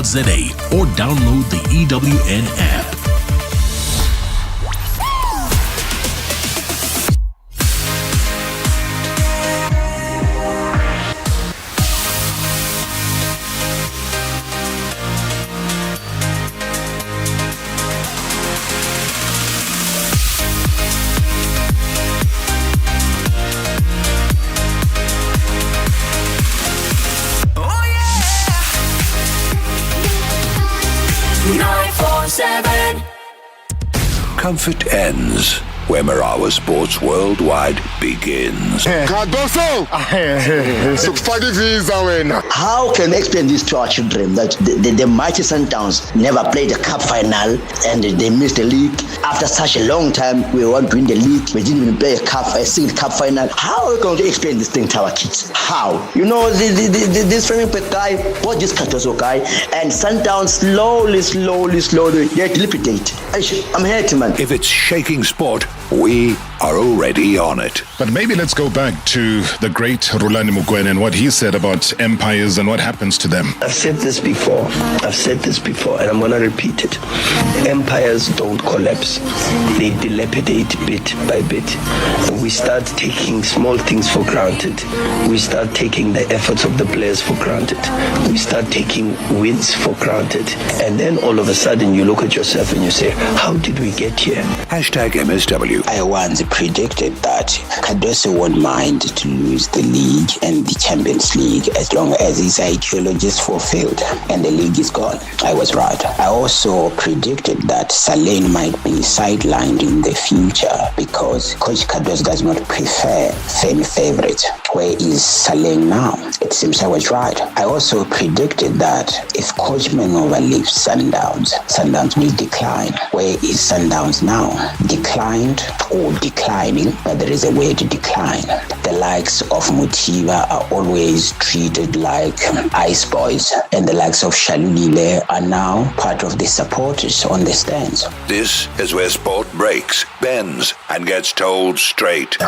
or download the EWN app. Comfort ends where Marawa Sports Worldwide begins. How can we explain this to our children that the mighty Sundowns never played a cup final and they missed the league? After such a long time, we want to win the league. We didn't even play a single cup final. How are we going to explain this thing to our kids? How? You know, this framing guy bought this Cardoso guy, and Sundowns slowly, they dilapidate. I'm here, man. If it's shaking sport, we are already on it. But maybe let's go back to the great Rulani Mukwena and what he said about empires and what happens to them. I've said this before, and I'm going to repeat it. Empires don't collapse. They dilapidate bit by bit. We start taking small things for granted. We start taking the efforts of the players for granted. We start taking wins for granted. And then all of a sudden you look at yourself and you say, how did we get here? #MSW. I once predicted that Cardoso won't mind to lose the league and the Champions League as long as his ideology is fulfilled and the league is gone. I was right. I also predicted that Salane might be sidelined in the future because Coach Cardoso does not prefer fan favorites. Where is Salane now? It seems I was right. I also predicted that if Coach Manova leaves Sundowns will decline. Where is Sundowns now? Declined or declining, but there is a way to decline. The likes of Motiva are always treated like ice boys, and the likes of Shalulile are now part of the supporters on the stands. This is where sport breaks, bends, and gets told straight.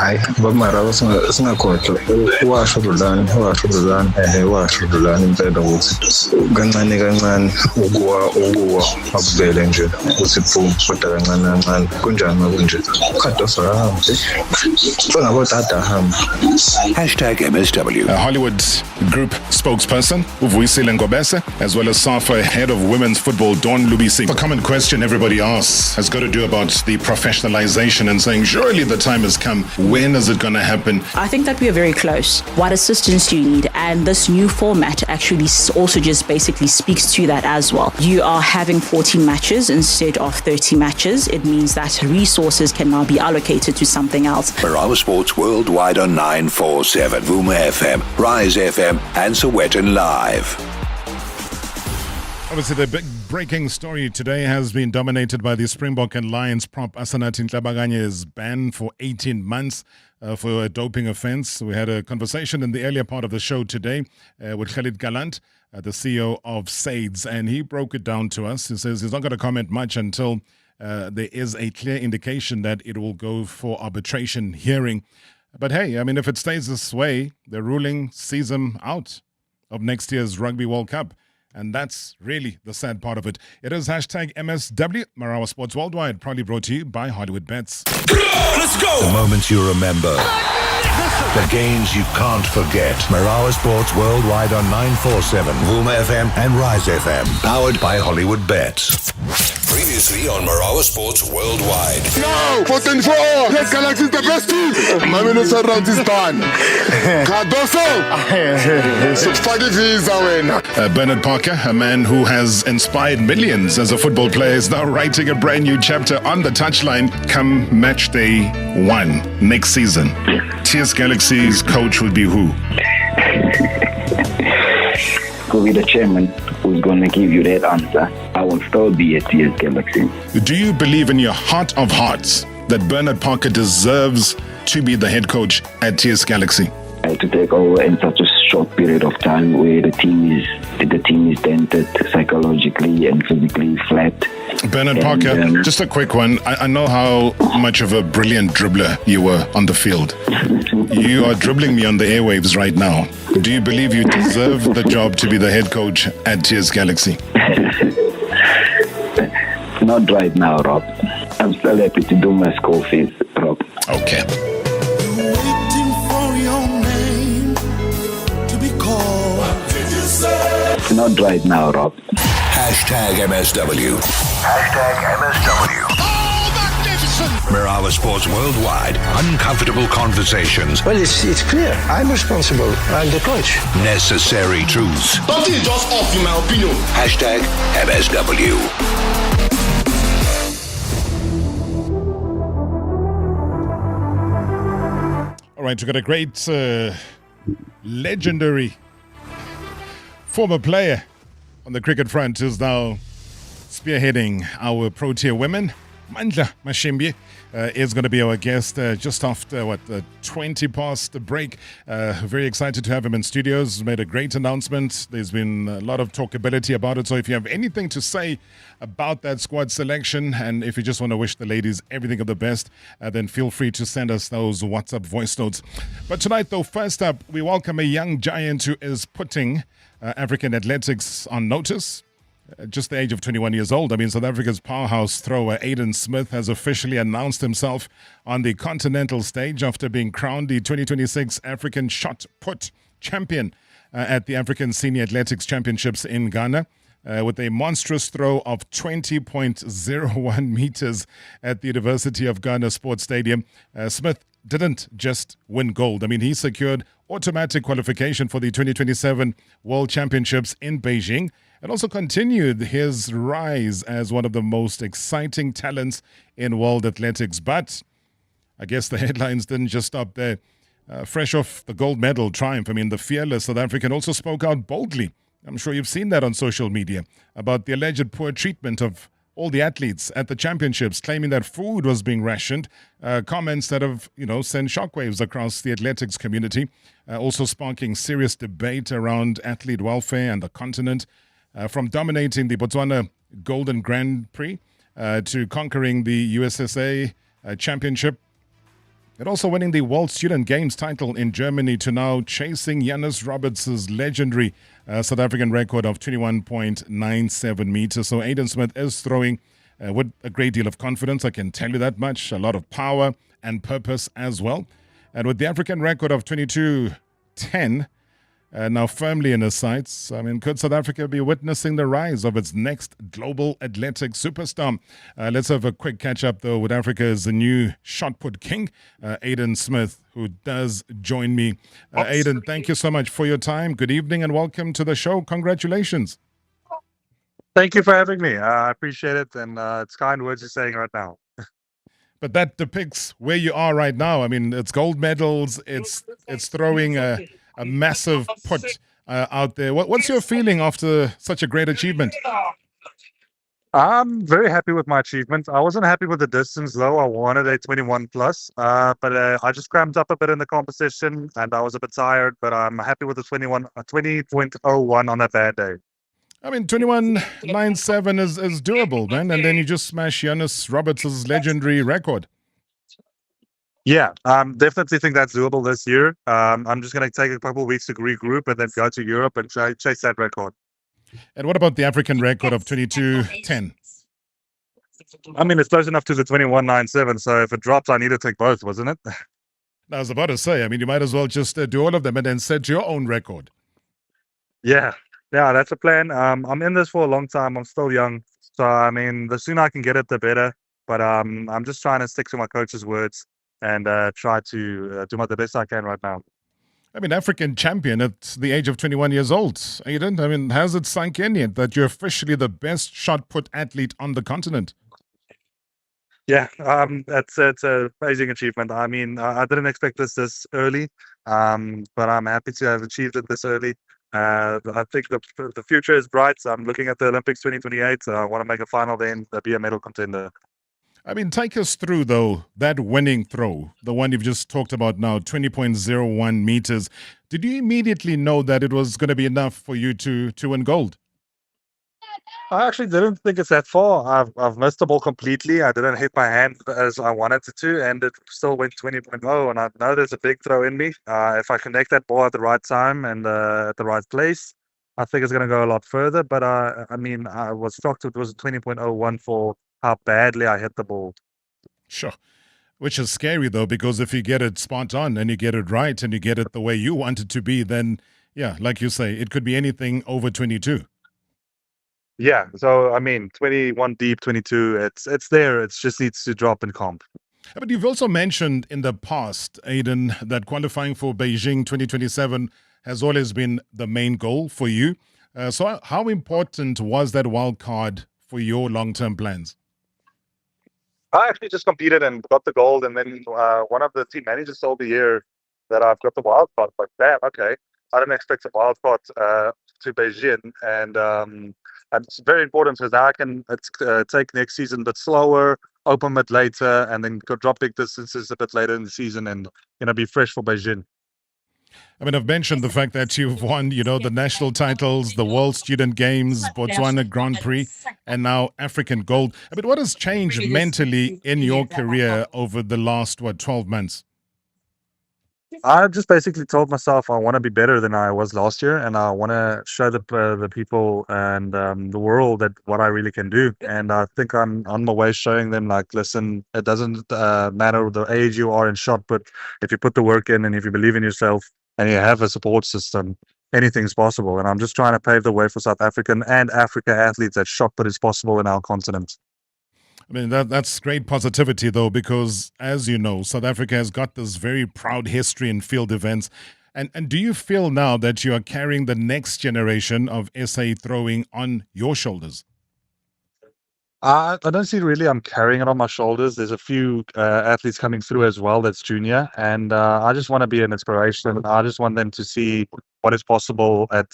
#MSW. Hollywood Group spokesperson Uvuyisile Ngobese, as well as Safa head of women's football Dawn Lubisi. A common question everybody asks has got to do about the professionalization and saying, surely the time has come. When is it going to happen? I think that we are very close. What assistance do you need? And this new format actually also just basically speaks to that as well. You are having 14 matches instead of 30 matches. It means that resources can now be allocated to something else. Marawa Sports Worldwide on 947, Vuma FM, Rise FM, and Sowetan Live. Obviously, the big breaking story today has been dominated by the Springbok and Lions prop Asanath Ntlabaganye is banned for 18 months for a doping offense. We had a conversation in the earlier part of the show today with Khalid Galant, the CEO of SAIDS, and he broke it down to us. He says he's not going to comment much until there is a clear indication that it will go for arbitration hearing. But hey, I mean, if it stays this way, the ruling sees him out of next year's Rugby World Cup. And that's really the sad part of it. It is #MSW, Marawa Sports Worldwide, proudly brought to you by Hollywood Bets. Let's go! The moments you remember. The games you can't forget. Marawa Sports Worldwide on 947, Vuma FM and Rise FM. Powered by Hollywood Bets. Previously on Marawa Sports Worldwide. No! For 24 hours! Yes, Galaxy is the best team! My minister round is done. Cardoso! Bernard Parker, a man who has inspired millions as a football player, is now writing a brand new chapter on the touchline come match day 1 next season. TS Galaxy's coach would be who? Could be the chairman who's going to give you that answer. I will still be at TS Galaxy. Do you believe in your heart of hearts that Bernard Parker deserves to be the head coach at TS Galaxy? To take over in such a short period of time where the team is The team is dented psychologically and physically flat. Bernard Parker, just a quick one. I know how much of a brilliant dribbler you were on the field. You are dribbling me on the airwaves right now. Do you believe you deserve the job to be the head coach at Tears Galaxy? Not right now, Rob. I'm still happy to do my school fees, Rob. Okay. Waiting for your name to be called. What did you say? Not right now, Rob. Hashtag MSW. Hashtag MSW. Oh, magnificent! Marawa Sports Worldwide. Uncomfortable conversations. Well, it's clear. I'm responsible. I'm the coach. Necessary truths. Something is just off, in my opinion. Hashtag MSW. All right, we've got a great, legendary former player on the cricket front who's now spearheading our Protea women. Mandla Mashimbi is going to be our guest just after, 20 past the break. Very excited to have him in studios. Made a great announcement. There's been a lot of talkability about it. So if you have anything to say about that squad selection, and if you just want to wish the ladies everything of the best, then feel free to send us those WhatsApp voice notes. But tonight, though, first up, we welcome a young giant who is putting African athletics on notice. Just the age of 21 years old. I mean, South Africa's powerhouse thrower Aiden Smith has officially announced himself on the continental stage after being crowned the 2026 African Shot Put Champion at the African Senior Athletics Championships in Ghana. With a monstrous throw of 20.01 meters at the University of Ghana Sports Stadium, Smith didn't just win gold. I mean, he secured automatic qualification for the 2027 World Championships in Beijing, and also continued his rise as one of the most exciting talents in world athletics. But I guess the headlines didn't just stop there. Fresh off the gold medal triumph, I mean, the fearless South African also spoke out boldly. I'm sure you've seen that on social media about the alleged poor treatment of all the athletes at the championships, claiming that food was being rationed. Comments that have, sent shockwaves across the athletics community, also sparking serious debate around athlete welfare and the continent. From dominating the Botswana Golden Grand Prix to conquering the USSA Championship, and also winning the World Student Games title in Germany, to now chasing Giannis Roberts' legendary South African record of 21.97 meters. So Aiden Smith is throwing with a great deal of confidence, I can tell you that much, a lot of power and purpose as well. And with the African record of 22.10, now firmly in his sights, I mean, could South Africa be witnessing the rise of its next global athletic superstar? Let's have a quick catch-up, though, with Africa's new shot-put king, Aiden Smith, who does join me. Aiden, thank you so much for your time. Good evening and welcome to the show. Congratulations. Thank you for having me. I appreciate it, and it's kind words you're saying right now. But that depicts where you are right now. I mean, it's gold medals, it's throwing a massive put out there. What's your feeling after such a great achievement? I'm very happy with my achievement. I wasn't happy with the distance, though. I wanted a 21 plus, but I just cramped up a bit in the competition, and I was a bit tired. But I'm happy with the 20.01 on that bad day. I mean, 21.97 is doable, man. And then you just smash Giannis Roberts' legendary record. Yeah, definitely think that's doable this year. I'm just going to take a couple of weeks to regroup and then go to Europe and chase that record. And what about the African record of 22.10? I mean, it's close enough to the 21.97, so if it drops, I need to take both, wasn't it? I was about to say, I mean, you might as well just do all of them and then set your own record. Yeah, that's a plan. I'm in this for a long time. I'm still young. So, I mean, the sooner I can get it, the better. But I'm just trying to stick to my coach's words and try to do the best I can right now. I mean, African champion at the age of 21 years old. Aiden, I mean, has it sunk in yet that you're officially the best shot put athlete on the continent? Yeah, it's an amazing achievement. I mean, I didn't expect this early, but I'm happy to have achieved it this early. I think the future is bright. So I'm looking at the Olympics 2028. So I want to make a final then, be a medal contender. I mean, take us through, though, that winning throw, the one you've just talked about now, 20.01 meters. Did you immediately know that it was going to be enough for you to win gold? I actually didn't think it's that far. I've missed the ball completely. I didn't hit my hand as I wanted it to, and it still went 20.0. And I know there's a big throw in me. If I connect that ball at the right time and at the right place, I think it's going to go a lot further. But I mean, I was shocked it was 20.01 for how badly I hit the ball. Sure. Which is scary, though, because if you get it spot on and you get it right and you get it the way you want it to be, then, yeah, like you say, it could be anything over 22. Yeah, so I mean, 21 deep, 22. It's there. It just needs to drop in comp. But you've also mentioned in the past, Aiden, that qualifying for Beijing 2027 has always been the main goal for you. So how important was that wild card for your long-term plans? I actually just competed and got the gold, and then one of the team managers told me here that I've got the wild card. Like, damn, okay. I didn't expect a wild card to Beijing, and it's very important because now I can take next season a bit slower, open it later, and then go drop big distances a bit later in the season, and be fresh for Beijing. I mean, I've mentioned the fact that you've won, the national titles, the World Student Games, Botswana Grand Prix, and now African Gold. I mean, what has changed mentally in your career over the last, 12 months? I just basically told myself I want to be better than I was last year, and I want to show the people and the world that what I really can do. And I think I'm on my way showing them, like, listen, it doesn't matter the age you are in shot put. If you put the work in and if you believe in yourself and you have a support system, anything's possible. And I'm just trying to pave the way for South African and Africa athletes that shot put is possible in our continent. I mean, that's great positivity, though, because, as you know, South Africa has got this very proud history in field events. And do you feel now that you are carrying the next generation of SA throwing on your shoulders? I don't see really I'm carrying it on my shoulders. There's a few athletes coming through as well that's junior, and I just want to be an inspiration. I just want them to see what is possible at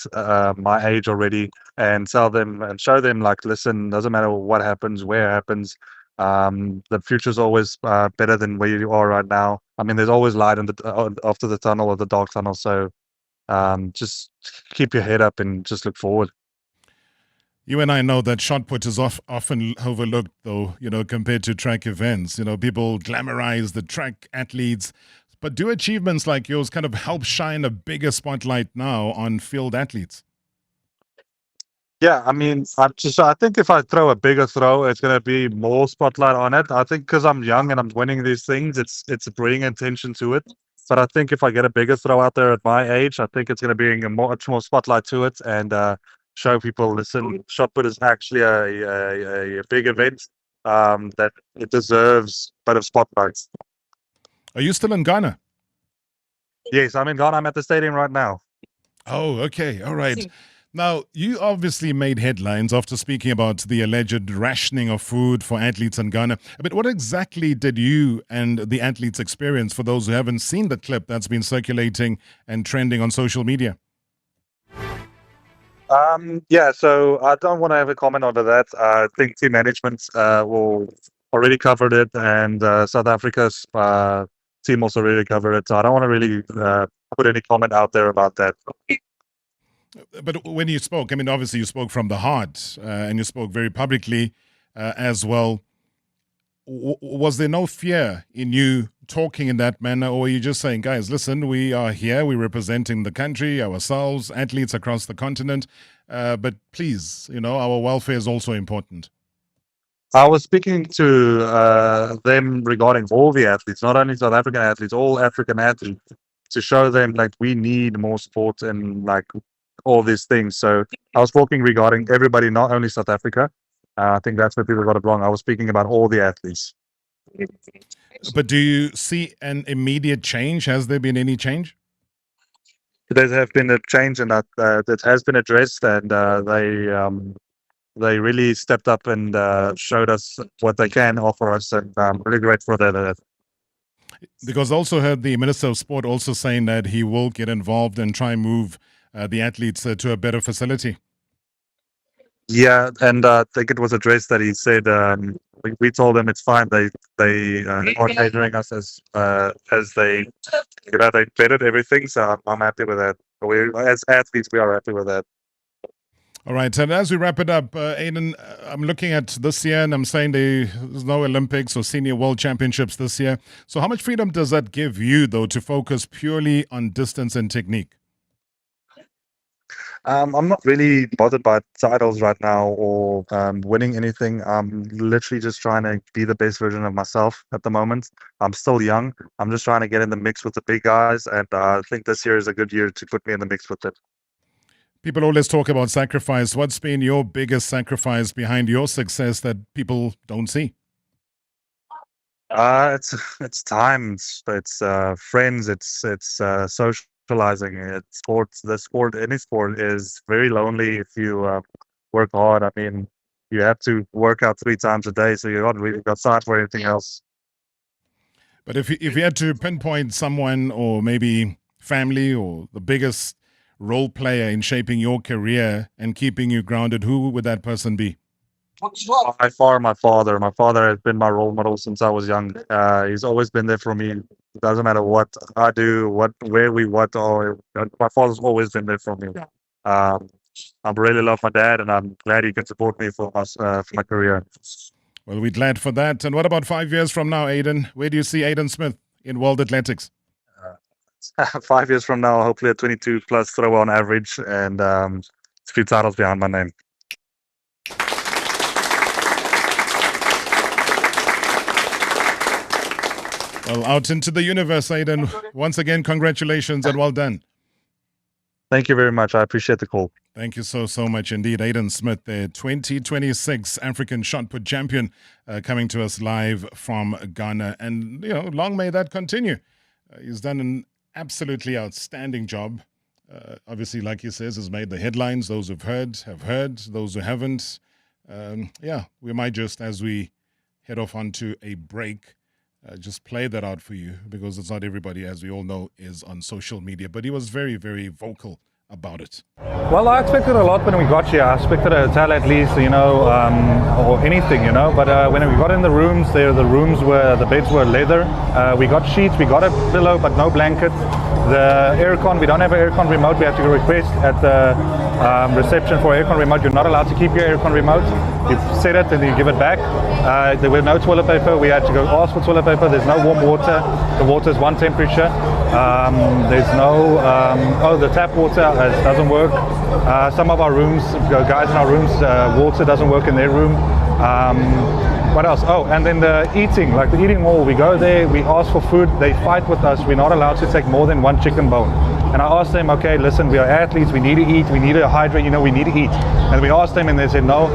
my age already, and tell them and show them, like, listen, doesn't matter what happens, where it happens. The future's always better than where you are right now. I mean, there's always light after the tunnel or the dark tunnel. So just keep your head up and just look forward. You and I know that shot put is often overlooked, though, compared to track events. People glamorize the track athletes, but do achievements like yours kind of help shine a bigger spotlight now on field athletes? Yeah, I mean, I think if I throw a bigger throw, it's going to be more spotlight on it. I think because I'm young and I'm winning these things, it's bringing attention to it. But I think if I get a bigger throw out there at my age, I think it's going to bring much more spotlight to it, and show people, listen, shot put is actually a big event that it deserves a bit of spotlight. Are you still in Ghana? Yes, I'm in Ghana. I'm at the stadium right now. Oh, okay. All right. Now, you obviously made headlines after speaking about the alleged rationing of food for athletes in Ghana. But what exactly did you and the athletes experience, for those who haven't seen the clip that's been circulating and trending on social media? Yeah, so I don't want to have a comment on that. I think team management will already covered it, and South Africa's team also already covered it. So I don't want to really put any comment out there about that. But when you spoke, I mean, obviously you spoke from the heart, and you spoke very publicly as well. Was there no fear in you talking in that manner, or were you just saying, guys, listen, we are here, we're representing the country, ourselves, athletes across the continent, but please, our welfare is also important? I was speaking to them regarding all the athletes, not only South African athletes, all African athletes, to show them, like, we need more sport and, like, all these things. So I was talking regarding everybody, not only South Africa. I think that's where people got it wrong. I was speaking about all the athletes. But do you see an immediate change? Has there been any change? There have been a change, and that has been addressed, and they really stepped up and showed us what they can offer us, and I'm really grateful for that. Because I also heard the Minister of Sport also saying that he will get involved and try and move the athletes to a better facility. Yeah, and I think it was a dress that he said. We told him it's fine. They aren't catering us as they they bettered everything. So I'm happy with that. We as athletes we are happy with that. All right, and as we wrap it up, Aiden, I'm looking at this year and I'm saying there's no Olympics or Senior World Championships this year. So how much freedom does that give you, though, to focus purely on distance and technique? I'm not really bothered by titles right now or winning anything. I'm literally just trying to be the best version of myself at the moment. I'm still young. I'm just trying to get in the mix with the big guys, and I think this year is a good year to put me in the mix with it. People always talk about sacrifice. What's been your biggest sacrifice behind your success that people don't see? It's time. It's friends. It's socializing. It's sports. The sport, any sport, is very lonely if you work hard. I mean, you have to work out 3 times a day, so you're not really got time for anything else. But if you had to pinpoint someone or maybe family or the biggest role player in shaping your career and keeping you grounded, who would that person be? By far, my father. My father has been my role model since I was young. He's always been there for me. It doesn't matter what I do, my father's always been there for me. I really love my dad, and I'm glad he can support me for my career. Well, we're glad for that. And what about 5 years from now, Aiden? Where do you see Aiden Smith in world athletics? 5 years from now, hopefully a 22 plus throw on average, and a few titles behind my name. Well, out into the universe, Aiden. Once again, congratulations and well done. Thank you very much. I appreciate the call. Thank you so much indeed. Aiden Smith, the 2026 African shot put champion, coming to us live from Ghana. And, long may that continue. He's done an absolutely outstanding job. Obviously, like he says, has made the headlines. Those who've heard have heard. Those who haven't, we might just, as we head off onto a break, just play that out for you, because it's not everybody, as we all know, is on social media. But he was very, very vocal about it. Well, I expected a lot when we got here. I expected a towel at least, or anything, But when we got in the rooms, the beds were leather. We got sheets, we got a pillow, but no blanket. The aircon, we don't have an aircon remote. We have to request at the reception for aircon remote. You're not allowed to keep your aircon remote. You set it and you give it back. There were no toilet paper. We had to go ask for toilet paper. There's no warm water. The water is one temperature. There's no, the tap water doesn't work. Some of our rooms, guys in our rooms, water doesn't work in their room. What else? Oh, and then the eating hall. We go there, we ask for food, they fight with us. We're not allowed to take more than 1 chicken bone. And I asked them, okay, listen, we are athletes, we need to eat, we need to hydrate, we need to eat. And we asked them and they said, no,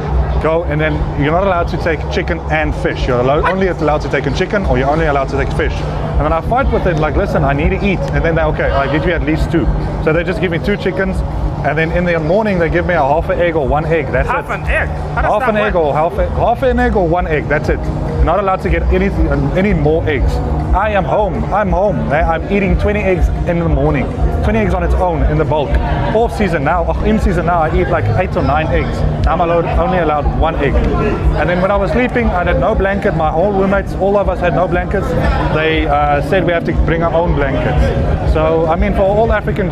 go. And then you're not allowed to take chicken and fish. You're only allowed to take a chicken, or you're only allowed to take fish. And then I fight with them, listen, I need to eat. And then I'll give you at least 2. So they just give me 2 chickens. And then in the morning, they give me a half an egg or 1 egg. That's half it. An egg? Half an egg or half an egg or 1 egg. That's it. You're not allowed to get any more eggs. I am home. I'm home. I'm eating 20 eggs in the morning. 20 eggs on its own in the bulk. Off season now, in season now, I eat 8 or 9 eggs. I'm only allowed 1 egg. And then when I was sleeping, I had no blanket. My whole roommates, all of us had no blankets. They said we have to bring our own blankets. So, for all African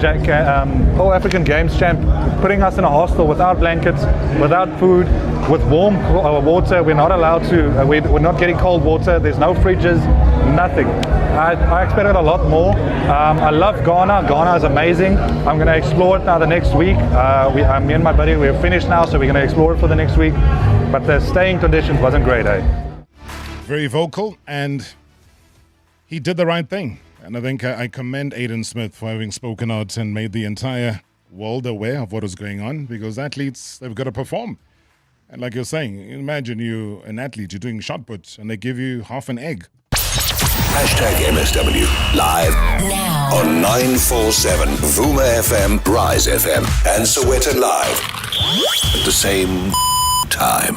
Games champ, putting us in a hostel without blankets, without food, with warm water, we're not allowed to, we're not getting cold water, there's no fridges, nothing. I expected a lot more. I love Ghana. Ghana is amazing. I'm going to explore it now the next week. Me and my buddy, we're finished now, so we're going to explore it for the next week. But the staying conditions wasn't great, Very vocal, and he did the right thing. And I think I commend Aiden Smith for having spoken out and made the entire world aware of what was going on, because athletes, they've got to perform. And like you're saying, imagine you're an athlete, you're doing shot put, and they give you half an egg. #MSW live now on 947 Vuma FM, Rise FM, and Sowetan Live at the same time.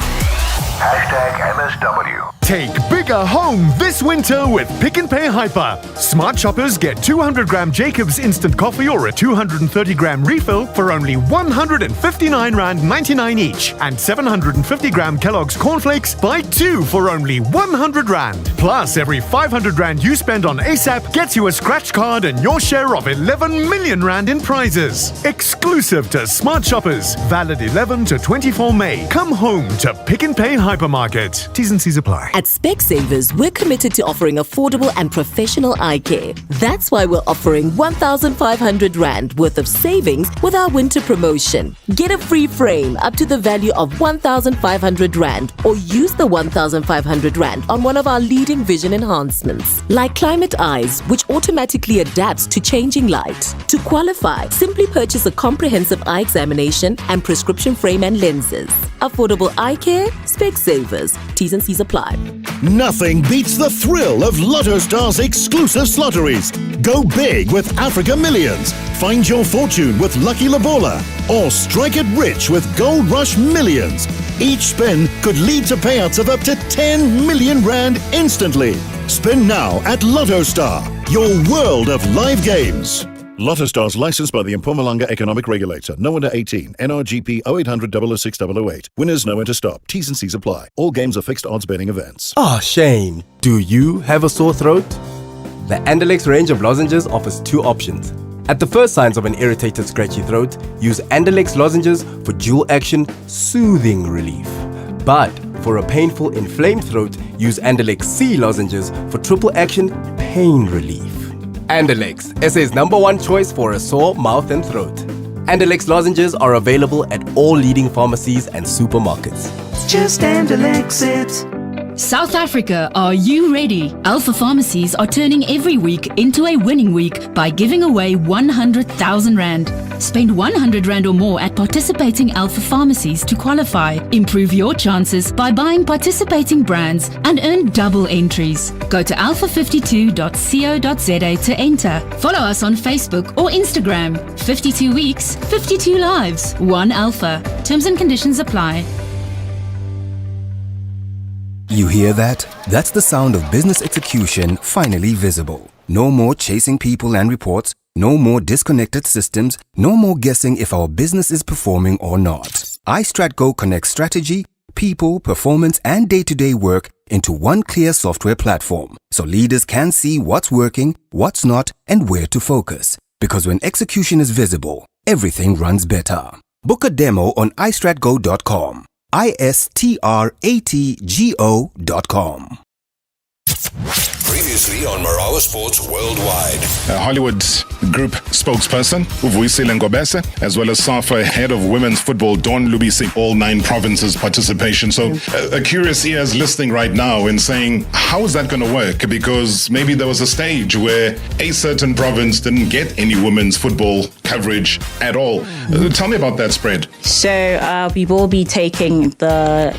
#MSW. Take bigger home this winter with Pick and Pay Hyper. Smart shoppers get 200-gram Jacobs instant coffee or a 230-gram refill for only R159.99 each. And 750-gram Kellogg's cornflakes buy 2 for only R100. Plus, every 500 Rand you spend on ASAP gets you a scratch card and your share of 11 million Rand in prizes. Exclusive to smart shoppers. Valid 11 to 24 May. Come home to Pick and Pay Hypermarket. T's and C's apply. At Specsavers, we're committed to offering affordable and professional eye care. That's why we're offering 1,500 Rand worth of savings with our winter promotion. Get a free frame up to the value of 1,500 Rand or use the 1,500 Rand on one of our leading vision enhancements, like Climate Eyes, which automatically adapts to changing light. To qualify, simply purchase a comprehensive eye examination and prescription frame and lenses. Affordable eye care, Specsavers. T's and C's apply. Nothing beats the thrill of Lotto Star's exclusive lotteries. Go big with Africa Millions. Find your fortune with Lucky Labola. Or strike it rich with Gold Rush Millions. Each spin could lead to payouts of up to 10 million Rand instantly. Spin now at Lotto Star, your world of live games. Lotto Stars licensed by the Mpumalanga Economic Regulator. No under 18. NRGP 0800 006 008. Winners know when to stop. T's and C's apply. All games are fixed odds betting events. Ah, Shane, do you have a sore throat? The Andalex range of lozenges offers 2 options. At the first signs of an irritated, scratchy throat, use Andalex lozenges for dual action soothing relief. But for a painful, inflamed throat, use Andalex C lozenges for triple action pain relief. Andalex, SA's #1 choice for a sore mouth and throat. Andalex lozenges are available at all leading pharmacies and supermarkets. Just Andalex it. South Africa, are you ready? Alpha Pharmacies are turning every week into a winning week by giving away 100,000 Rand. Spend 100 Rand or more at participating Alpha Pharmacies to qualify. Improve your chances by buying participating brands and earn double entries. Go to alpha52.co.za to enter. Follow us on Facebook or Instagram. 52 weeks, 52 lives, 1 Alpha. Terms and conditions apply. You hear that? That's the sound of business execution finally visible. No more chasing people and reports, no more disconnected systems, no more guessing if our business is performing or not. iStratGo connects strategy, people, performance, and day-to-day work into one clear software platform, so leaders can see what's working, what's not, and where to focus. Because when execution is visible, everything runs better. Book a demo on istratgo.com. istratgo.com. Previously on Marawa Sports Worldwide. Hollywood Group spokesperson Uvuyisile Ngobese, as well as Safa head of women's football Dawn Lubisi, all 9 provinces participation. So a curious ear is listening right now and saying, how is that going to work? Because maybe there was a stage where a certain province didn't get any women's football coverage at all. Tell me about that spread. So we will be taking the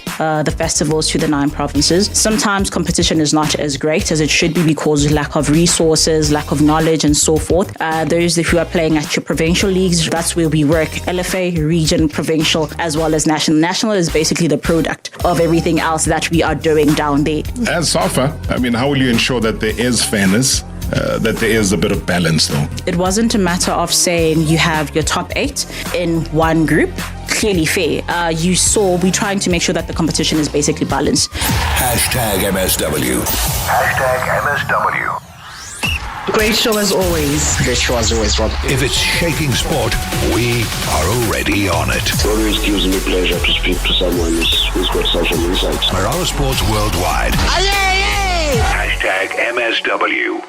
festivals to the 9 provinces. Sometimes competition is not as great as it should be because of lack of resources, lack of knowledge, and so forth. Those who are playing at your provincial leagues, that's where we work. LFA, region, provincial, as well as national. National is basically the product of everything else that we are doing down there. As Safa, I mean, how will you ensure that there is fairness? That there is a bit of balance, though? It wasn't a matter of saying you have your top 8 in one group. Clearly fair. You saw we're trying to make sure that the competition is basically balanced. #MSW. #MSW. Great show as always. Great show as always, Rob. If it's shaking sport, we are already on it. It always gives me pleasure to speak to someone who's got such an insight. Marawa Sports Worldwide. #MSW.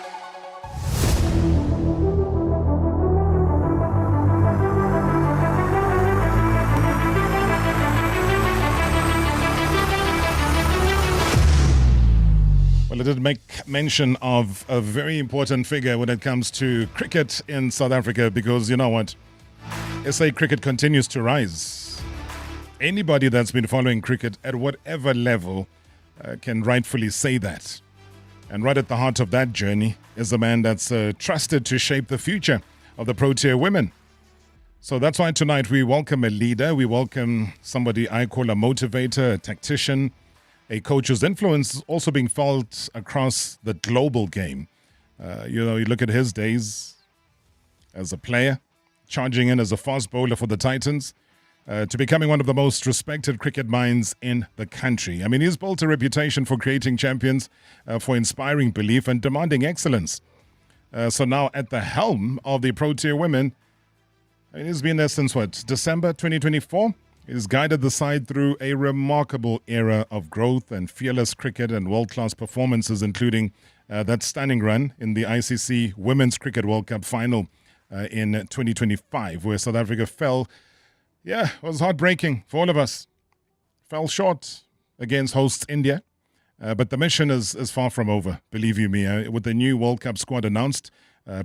Well, it did make mention of a very important figure when it comes to cricket in South Africa, because you know what? SA cricket continues to rise. Anybody that's been following cricket at whatever level can rightfully say that. And right at the heart of that journey is the man that's trusted to shape the future of the Protea women. So that's why tonight we welcome a leader. We welcome somebody I call a motivator, a tactician, a coach whose influence is also being felt across the global game. You look at his days as a player, charging in as a fast bowler for the Titans, to becoming one of the most respected cricket minds in the country. I mean, he's built a reputation for creating champions, for inspiring belief and demanding excellence. So now at the helm of the Protea women, he's been there since December 2024? He's guided the side through a remarkable era of growth and fearless cricket and world-class performances, including that stunning run in the ICC Women's Cricket World Cup final in 2025, where South Africa fell. Yeah, it was heartbreaking for all of us. Fell short against hosts India. But the mission is far from over, believe you me. With the new World Cup squad announced,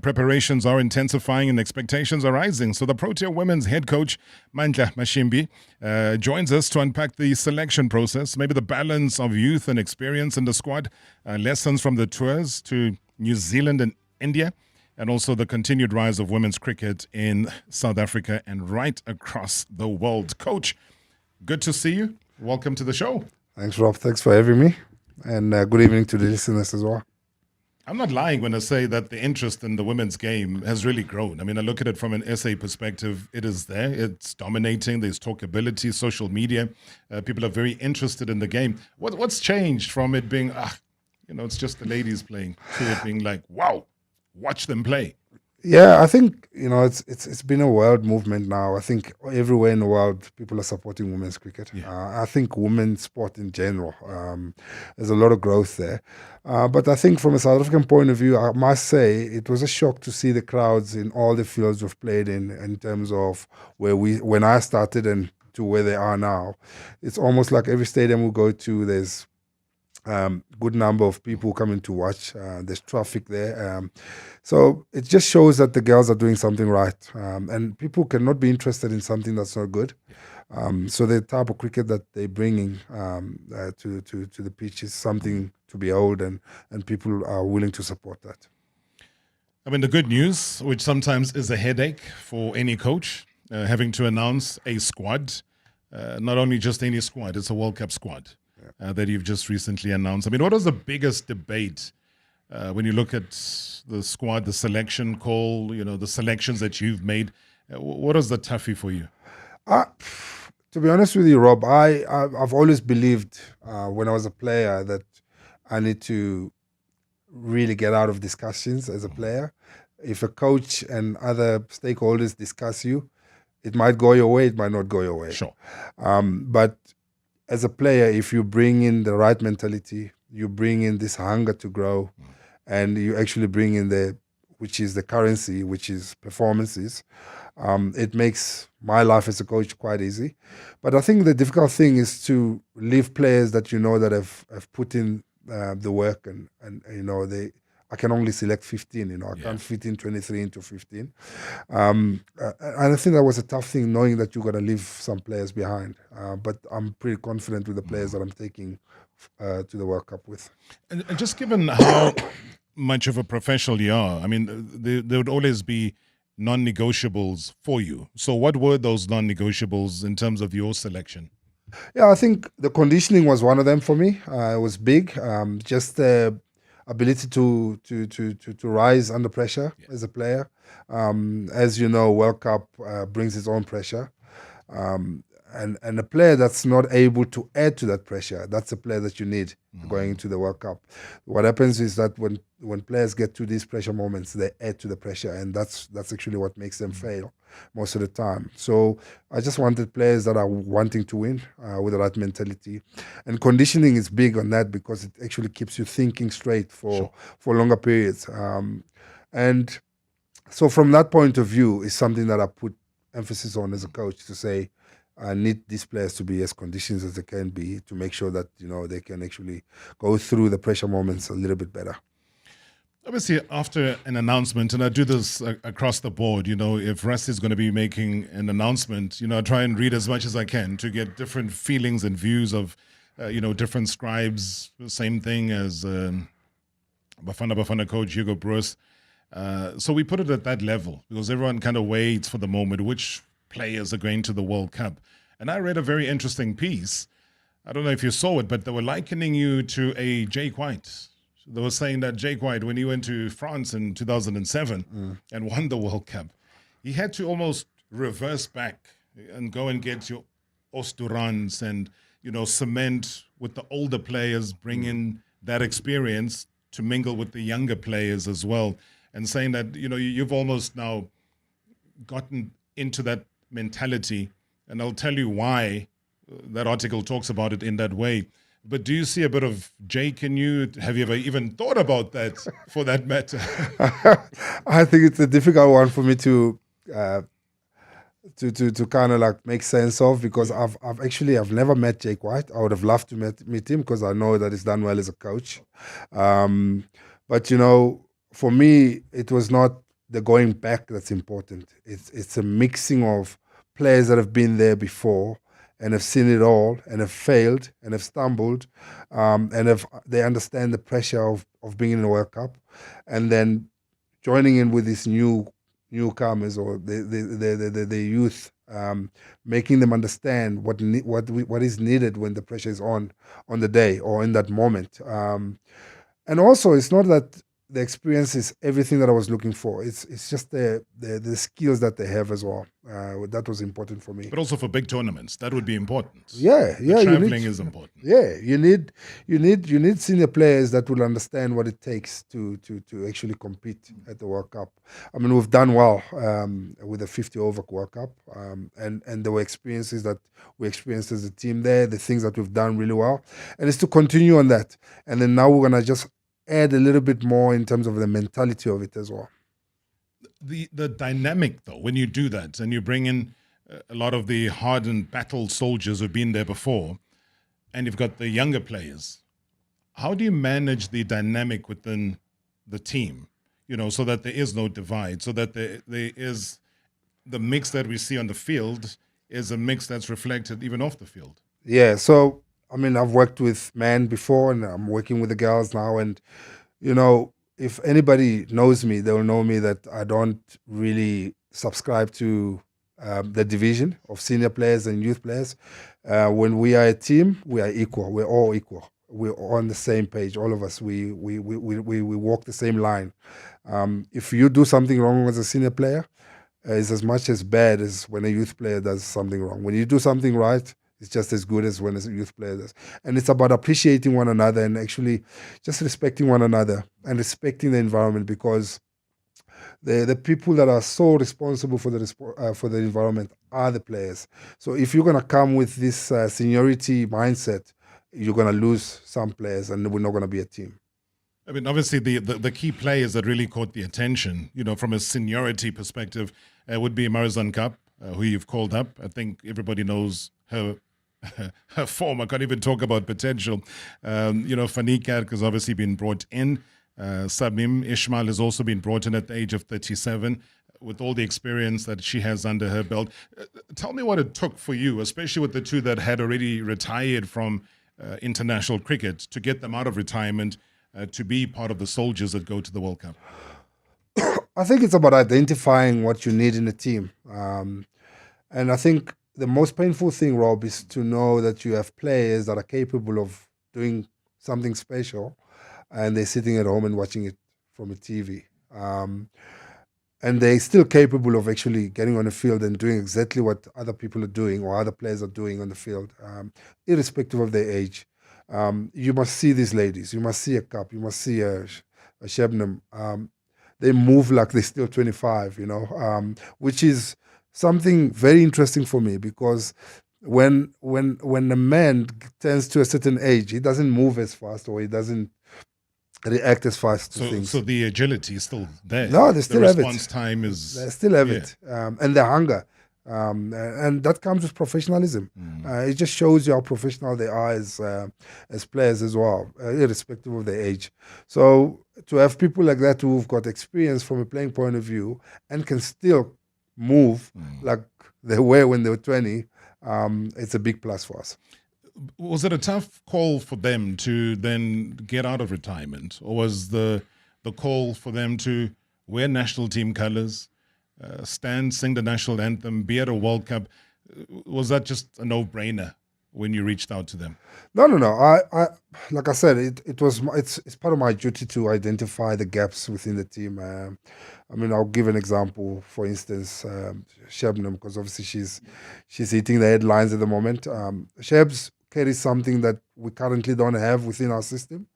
preparations are intensifying and expectations are rising. So the Protea women's head coach, Mandla Mashimbi, joins us to unpack the selection process, maybe the balance of youth and experience in the squad, lessons from the tours to New Zealand and India, and also the continued rise of women's cricket in South Africa and right across the world. Coach, good to see you. Welcome to the show. Thanks, Rob. Thanks for having me. And good evening to the listeners as well. I'm not lying when I say that the interest in the women's game has really grown. I mean, I look at it from an SA perspective. It is there. It's dominating. There's talkability, social media. People are very interested in the game. What's changed from it being, it's just the ladies playing, to it being like, wow, watch them play? Yeah, I think, it's been a world movement now. I think everywhere in the world, people are supporting women's cricket. Yeah. I think women's sport in general, there's a lot of growth there. But I think from a South African point of view, I must say it was a shock to see the crowds in all the fields we've played in terms of when I started and to where they are now. It's almost like every stadium we go to, there's good number of people coming to watch. There's traffic there. So it just shows that the girls are doing something right. And people cannot be interested in something that's not good. So the type of cricket that they're bringing to the pitch is something to behold, and people are willing to support that. I mean, the good news, which sometimes is a headache for any coach, having to announce a squad, not only just any squad, it's a World Cup squad. That you've just recently announced. I mean, what was the biggest debate when you look at the squad, the selection call, the selections that you've made? What was the toughie for you? To be honest with you, Rob, I've always believed when I was a player that I need to really get out of discussions as a player. If a coach and other stakeholders discuss you, it might go your way, it might not go your way. Sure. But as a player, if you bring in the right mentality, you bring in this hunger to grow, and you actually bring in which is the currency, which is performances, it makes my life as a coach quite easy. But I think the difficult thing is to leave players that that have put in the work, and I can only select 15, I can't fit in 23 into 15. And I think that was a tough thing, knowing that you're going to leave some players behind. But I'm pretty confident with the players that I'm taking to the World Cup with. And just given how much of a professional you are, I mean, there would always be non-negotiables for you. So what were those non-negotiables in terms of your selection? Yeah, I think the conditioning was one of them for me. It was big. Just the ability to rise under pressure as a player. As you know, World Cup brings its own pressure. And a player that's not able to add to that pressure, that's a player that you need going into the World Cup. What happens is that when players get to these pressure moments, they add to the pressure, and that's actually what makes them fail most of the time. So I just wanted players that are wanting to win with the right mentality. And conditioning is big on that because it actually keeps you thinking straight for longer periods. And so from that point of view, it's something that I put emphasis on as a coach, to say, I need these players to be as conditioned as they can be, to make sure that they can actually go through the pressure moments a little bit better. Obviously, after an announcement, and I do this across the board, if Russ is going to be making an announcement, I try and read as much as I can to get different feelings and views of, different scribes. Same thing as Bafana coach Hugo Broos. So we put it at that level because everyone kind of waits for the moment which players are going to the World Cup. And I read a very interesting piece I don't know if you saw it, but they were likening you to a Jake White. They were saying that Jake White, when he went to France in 2007 and won the World Cup, he had to almost reverse back and go and get your Osturans and, cement with the older players, bring in that experience to mingle with the younger players as well. And saying that, you've almost now gotten into that mentality. And I'll tell you why that article talks about it in that way. But do you see a bit of Jake in you? Have you ever even thought about that, for that matter? I think it's a difficult one for me to kind of like make sense of, because I've never met Jake White. I would have loved to meet him, because I know that he's done well as a coach. But for me, it was not the going back that's important. It's a mixing of players that have been there before and have seen it all and have failed and have stumbled, and they understand the pressure of being in the World Cup, and then joining in with these newcomers or the youth, making them understand what is needed when the pressure is on the day or in that moment. And also, it's not that the experience is everything that I was looking for. It's just the skills that they have as well. That was important for me. But also for big tournaments, that would be important. Yeah. Traveling is important. Yeah, you need senior players that will understand what it takes to actually compete at the World Cup. I mean, we've done well with the 50 over World Cup, and there were experiences that we experienced as a team there. The things that we've done really well, and it's to continue on that. And then now we're gonna just add a little bit more in terms of the mentality of it as well. The dynamic, though, when you do that and you bring in a lot of the hardened battle soldiers who've been there before, and you've got the younger players, how do you manage the dynamic within the team, so that there is no divide, so that there is the mix that we see on the field is a mix that's reflected even off the field? Yeah, so I mean, I've worked with men before, and I'm working with the girls now. And, if anybody knows me, they'll know me that I don't really subscribe to the division of senior players and youth players. When we are a team, we are equal. We're all equal. We're on the same page, all of us. We walk the same line. If you do something wrong as a senior player, it's as much as bad as when a youth player does something wrong. When you do something right, it's just as good as when a youth player does. And it's about appreciating one another and actually just respecting one another and respecting the environment, because the people that are so responsible for the environment are the players. So if you're going to come with this seniority mindset, you're going to lose some players, and we're not going to be a team. I mean, obviously, the key players that really caught the attention, from a seniority perspective, would be Marizan Cup, who you've called up. I think everybody knows her form. I can't even talk about potential. Fanika has obviously been brought in. Sabim Ishmael has also been brought in at the age of 37 with all the experience that she has under her belt. Tell me what it took for you, especially with the two that had already retired from international cricket, to get them out of retirement to be part of the soldiers that go to the World Cup. I think it's about identifying what you need in a team. And I think the most painful thing, Rob, is to know that you have players that are capable of doing something special, and they're sitting at home and watching it from a TV. And they're still capable of actually getting on the field and doing exactly what other people are doing or other players are doing on the field, irrespective of their age. You must see these ladies. You must see a Cup. You must see a Shebnam. They move like they're still 25, which is something very interesting for me, because when a man turns to a certain age, he doesn't move as fast, or he doesn't react as fast to things. So the agility is still there. No, they still have it. The response time is... They still have it. And the hunger. And that comes with professionalism. It just shows you how professional they are as players as well, irrespective of their age. So to have people like that who've got experience from a playing point of view and can still move like they were when they were 20, it's a big plus for us. Was it a tough call for them to then get out of retirement, or was the call for them to wear national team colours, stand, sing the national anthem, be at a World Cup, was that just a no-brainer when you reached out to them? No. I like I said, it's part of my duty to identify the gaps within the team. I'll give an example. For instance, Shabnam, because obviously she's hitting the headlines at the moment. Shabs carries something that we currently don't have within our system,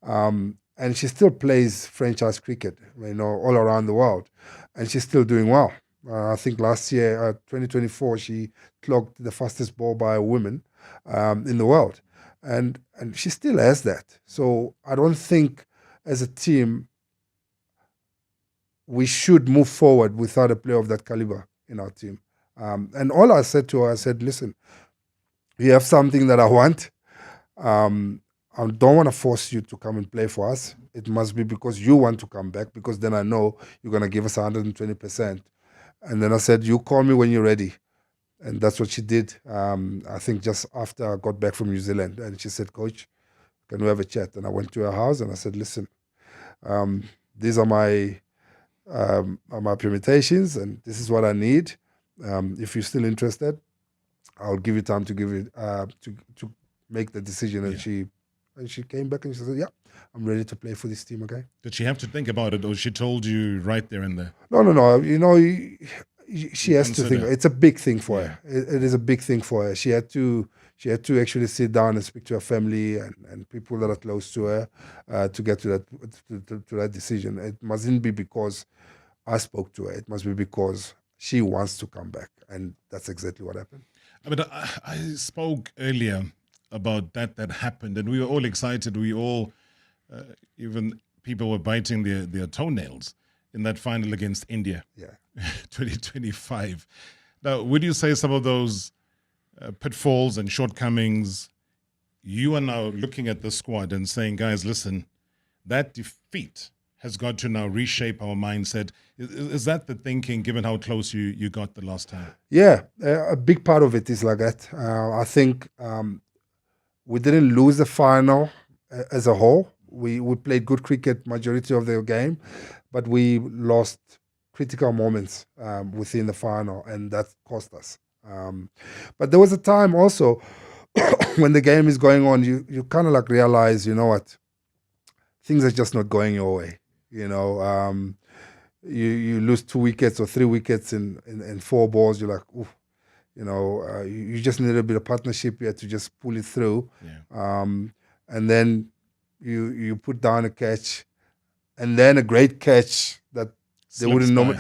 and she still plays franchise cricket, all around the world, and she's still doing well. I think last year, 2024, she clocked the fastest ball by a woman in the world. And she still has that. So I don't think as a team we should move forward without a player of that caliber in our team. And all I said to her, I said, listen, you have something that I want. I don't want to force you to come and play for us. It must be because you want to come back, because then I know you're going to give us 120%. And then I said, you call me when you're ready. And that's what she did, I think just after I got back from New Zealand. And she said, Coach, can we have a chat? And I went to her house and I said, listen, these are my permutations and this is what I need. If you're still interested, I'll give you time to give it to make the decision. And she came back and she said, yeah, I'm ready to play for this team again. Did she have to think about it, or she told you right there and there? No. She has to think. It's a big thing for her. It is a big thing for her. She had to actually sit down and speak to her family and people that are close to her to get to that decision. It mustn't be because I spoke to her. It must be because she wants to come back, and that's exactly what happened. I spoke earlier about that happened, and we were all excited. We all, even people were biting their toenails in that final against India. Yeah. 2025. Now, would you say some of those pitfalls and shortcomings, you are now looking at the squad and saying, guys, listen, that defeat has got to now reshape our mindset? Is that the thinking, given how close you got the last time? Yeah, a big part of it is like that. I think we didn't lose the final as a whole. We played good cricket majority of the game, but we lost critical moments within the final, and that cost us. But there was a time also when the game is going on, you kind of like realize, you know what, things are just not going your way. You lose 2 wickets or 3 wickets in 4 balls. You're like, oof. You just need a bit of partnership here to just pull it through. Yeah. And then you put down a catch, and then a great catch that they wouldn't know.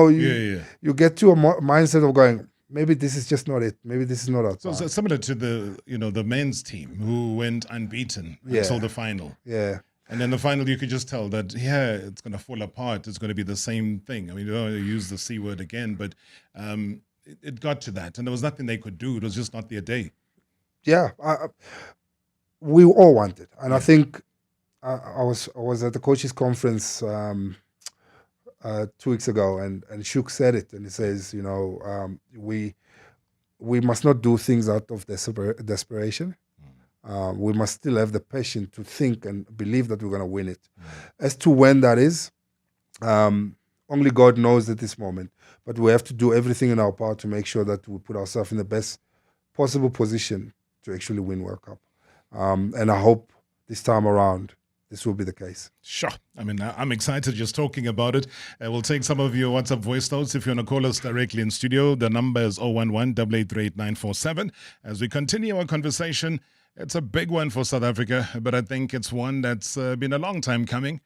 You get to a mindset of going, maybe this is just not it. Maybe this is not our time. So similar to the men's team who went unbeaten until the final. Yeah. And then the final, you could just tell that, it's going to fall apart. It's going to be the same thing. I mean, you don't want to use the C word again, but it got to that. And there was nothing they could do. It was just not their day. Yeah. We all wanted. And I think I was at the coaches conference 2 weeks ago, and Shuk said it, and he says, we must not do things out of desperation. We must still have the passion to think and believe that we're going to win it. As to when that is, only God knows at this moment. But we have to do everything in our power to make sure that we put ourselves in the best possible position to actually win World Cup. And I hope this time around, this will be the case. Sure. I mean, I'm excited just talking about it. We'll take some of your WhatsApp voice notes if you want to call us directly in studio. The number is 011-883-8947. As we continue our conversation, it's a big one for South Africa, but I think it's one that's been a long time coming.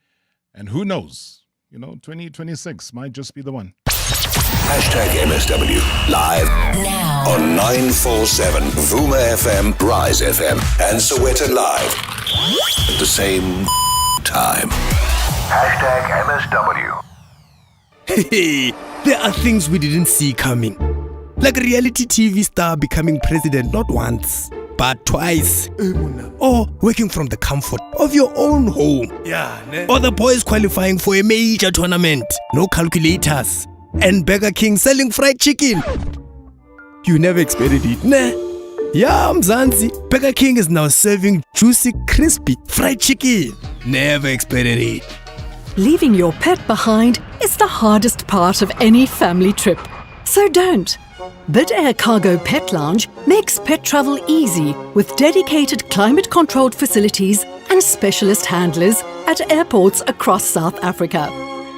And who knows? 2026 might just be the one. #MSW live now on 947 Vuma FM, Rise FM, and Sowetan Live at the same time. #MSW. Hey, there are things we didn't see coming. Like a reality TV star becoming president not once, but twice. Or working from the comfort of your own home. Or the boys qualifying for a major tournament. No calculators. And Burger King selling fried chicken. You never expected it, nah? Yeah, Mzansi. Burger King is now serving juicy, crispy fried chicken. Never expected it. Leaving your pet behind is the hardest part of any family trip. So don't. Bid Air Cargo Pet Lounge makes pet travel easy with dedicated climate-controlled facilities and specialist handlers at airports across South Africa.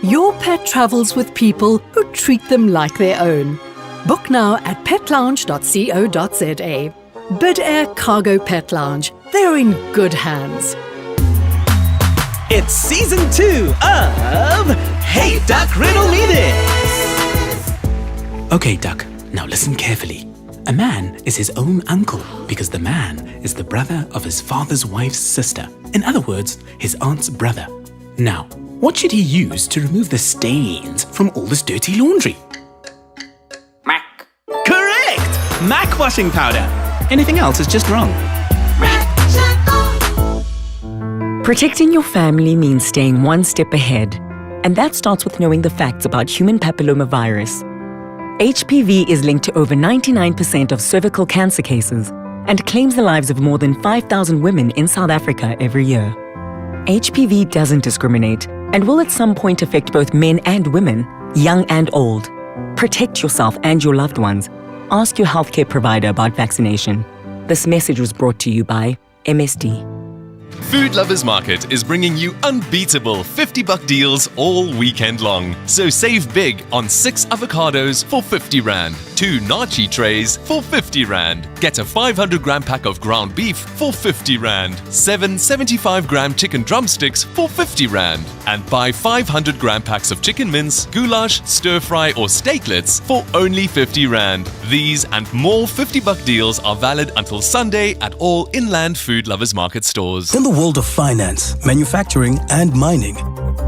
Your pet travels with people who treat them like their own. Book now at petlounge.co.za. Bid Air Cargo Pet Lounge. They're in good hands. It's season 2 of Hey Duck, Riddle Me This! Okay, Duck, now listen carefully. A man is his own uncle because the man is the brother of his father's wife's sister. In other words, his aunt's brother. Now, what should he use to remove the stains from all this dirty laundry? Mac. Correct! Mac washing powder. Anything else is just wrong. Protecting your family means staying one step ahead. And that starts with knowing the facts about human papillomavirus. HPV is linked to over 99% of cervical cancer cases and claims the lives of more than 5,000 women in South Africa every year. HPV doesn't discriminate and will at some point affect both men and women, young and old. Protect yourself and your loved ones. Ask your healthcare provider about vaccination. This message was brought to you by MSD. Food Lovers Market is bringing you unbeatable 50-buck deals all weekend long. So save big on 6 avocados for 50 Rand, 2 nachi trays for 50 Rand. Get a 500-gram pack of ground beef for 50 Rand, 7 75-gram chicken drumsticks for 50 Rand, and buy 500-gram packs of chicken mince, goulash, stir-fry or steaklets for only 50 Rand. These and more 50-buck deals are valid until Sunday at all Inland Food Lovers Market stores. In the world of finance, manufacturing, and mining,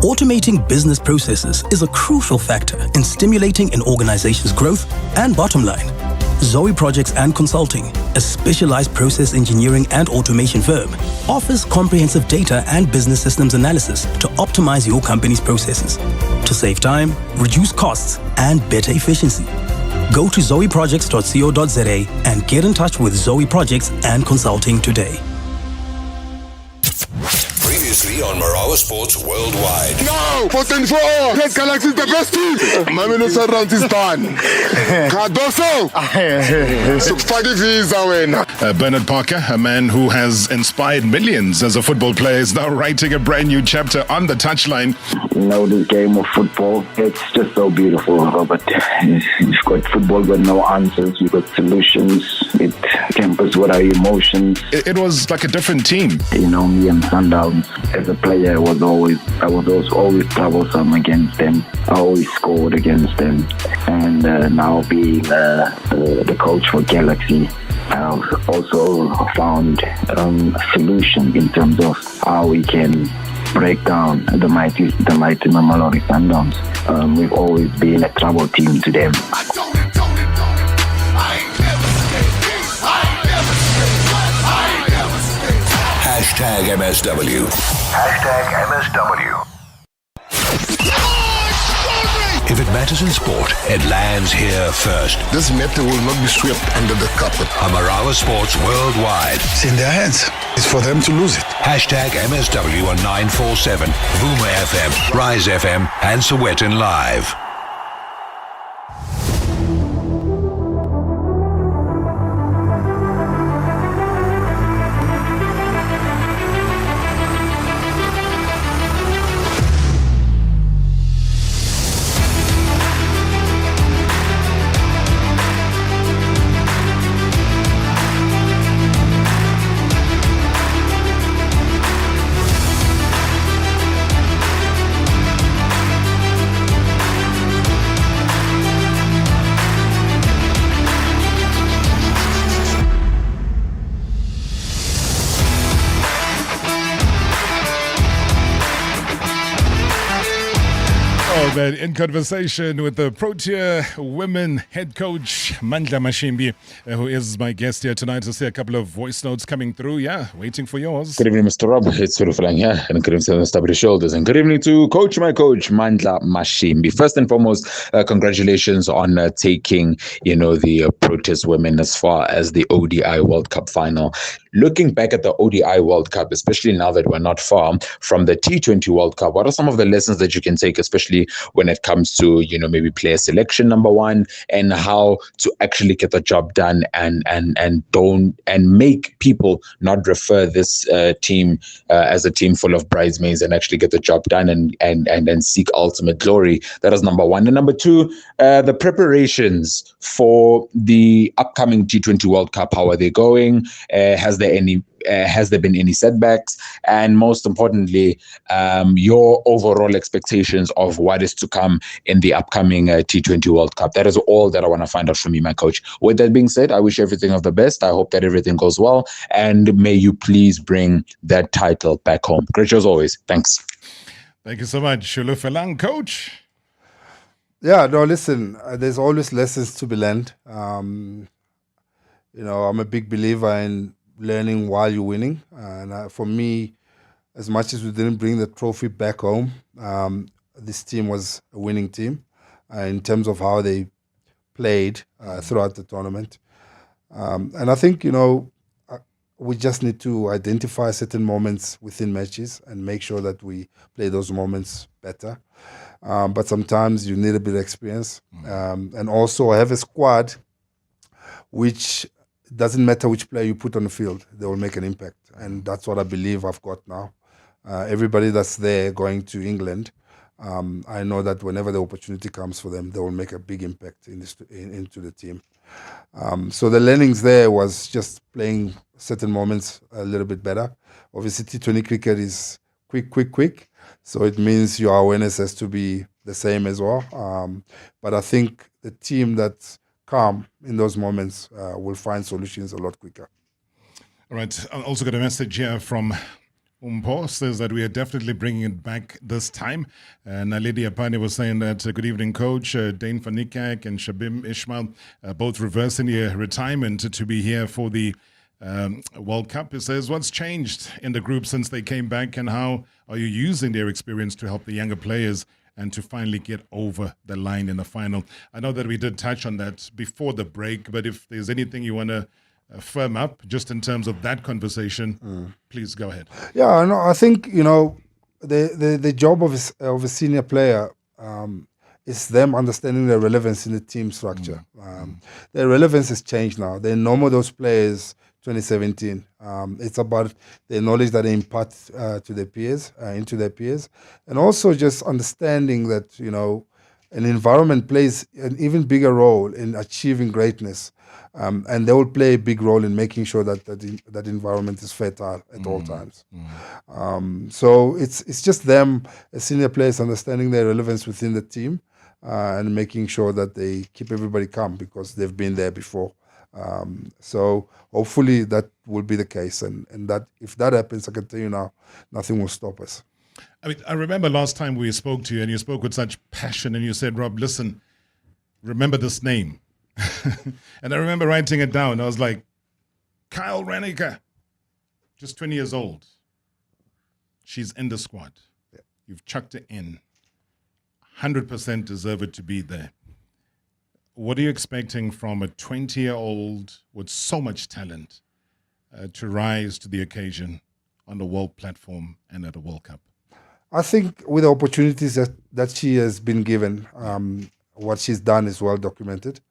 automating business processes is a crucial factor in stimulating an organization's growth and bottom line. Zoe Projects and Consulting, a specialized process engineering and automation firm, offers comprehensive data and business systems analysis to optimize your company's processes, to save time, reduce costs, and better efficiency. Go to zoeprojects.co.za and get in touch with Zoe Projects and Consulting today. Previously on Marawa Sports Worldwide. No! 4-4! Red Galaxy is the best team! Maminusa round is done. Cardoso! Sukfagi visa wena. Bernard Parker, a man who has inspired millions as a football player, is now writing a brand new chapter on the touchline. You know, this game of football, it's just so beautiful, Robert. You've got football, got no answers. You've got solutions. It tempers what our emotions. It was like a different team. You know, me and Sundowns, as a player, I was always troublesome against them. I always scored against them. And now being the coach for Galaxy, I've also found a solution in terms of how we can break down the mighty Mamelodi Sundowns. We've always been a trouble team to them. Hashtag MSW. Hashtag MSW. If it matters in sport, it lands here first. This matter will not be swept under the carpet. Marawa Sports Worldwide. It's in their hands. It's for them to lose it. Hashtag MSW on 947, Vuma FM, Rise FM, and Sowetan Live. In conversation with the Protea women head coach Mandla Mashimbi, who is my guest here tonight. To see a couple of voice notes coming through. Yeah, waiting for yours. Good evening, Mr. Rob. It's Suruflang here, and good evening to the Stabili Shoulders, and good evening to my coach Mandla Mashimbi. First and foremost, congratulations on taking the Proteas women as far as the ODI World Cup final. Looking back at the ODI World Cup, especially now that we're not far from the T20 World Cup, what are some of the lessons that you can take, especially when it comes to, maybe player selection, number one, and how to actually get the job done and make people not refer this team as a team full of bridesmaids and actually get the job done and seek ultimate glory. That is number one. And number two, the preparations for the upcoming T20 World Cup. How are they going? Has there been any setbacks? And most importantly, your overall expectations of what is to come in the upcoming T20 World Cup. That is all that I want to find out from you, my coach. With that being said, I wish everything of the best. I hope that everything goes well. And may you please bring that title back home. Great show as always. Thanks. Thank you so much, Shulu Felang, coach. Yeah, no, listen, there's always lessons to be learned. I'm a big believer in learning while you're winning. And for me, as much as we didn't bring the trophy back home, this team was a winning team in terms of how they played throughout the tournament. And I think, we just need to identify certain moments within matches and make sure that we play those moments better. But sometimes you need a bit of experience. And also I have a squad which doesn't matter which player you put on the field, they will make an impact. And that's what I believe I've got now. Everybody that's there going to England, I know that whenever the opportunity comes for them, they will make a big impact into the team. So the learnings there was just playing certain moments a little bit better. Obviously, T20 cricket is quick. So it means your awareness has to be the same as well. But I think the team that's calm in those moments will find solutions a lot quicker. All right. I also got a message here from Umpo, says that we are definitely bringing it back this time. Naledi Apani was saying that, good evening, coach. Dane van Niekerk and Shabim Ismail both reversing their retirement to be here for the World Cup. He says, what's changed in the group since they came back, and how are you using their experience to help the younger players and to finally get over the line in the final? I know that we did touch on that before the break, but if there's anything you want to firm up just in terms of that conversation, please go ahead. Yeah, no, I think, the job of a senior player is them understanding their relevance in the team structure. Their relevance has changed now. They're no more those players 2017. It's about the knowledge that they impart to their peers, into their peers, and also just understanding that, an environment plays an even bigger role in achieving greatness. And they will play a big role in making sure that environment is fertile at all times. So it's just them, as senior players, understanding their relevance within the team and making sure that they keep everybody calm because they've been there before. So hopefully that will be the case. And that if that happens, I can tell you now, nothing will stop us. I remember last time we spoke to you and you spoke with such passion and you said, Rob, listen, remember this name. And I remember writing it down. I was like, Kyle Reniker, just 20 years old. She's in the squad. Yeah. You've chucked her in. 100% deserved to be there. What are you expecting from a 20-year-old with so much talent to rise to the occasion on the world platform and at a World Cup? I think with the opportunities that she has been given, what she's done is well documented.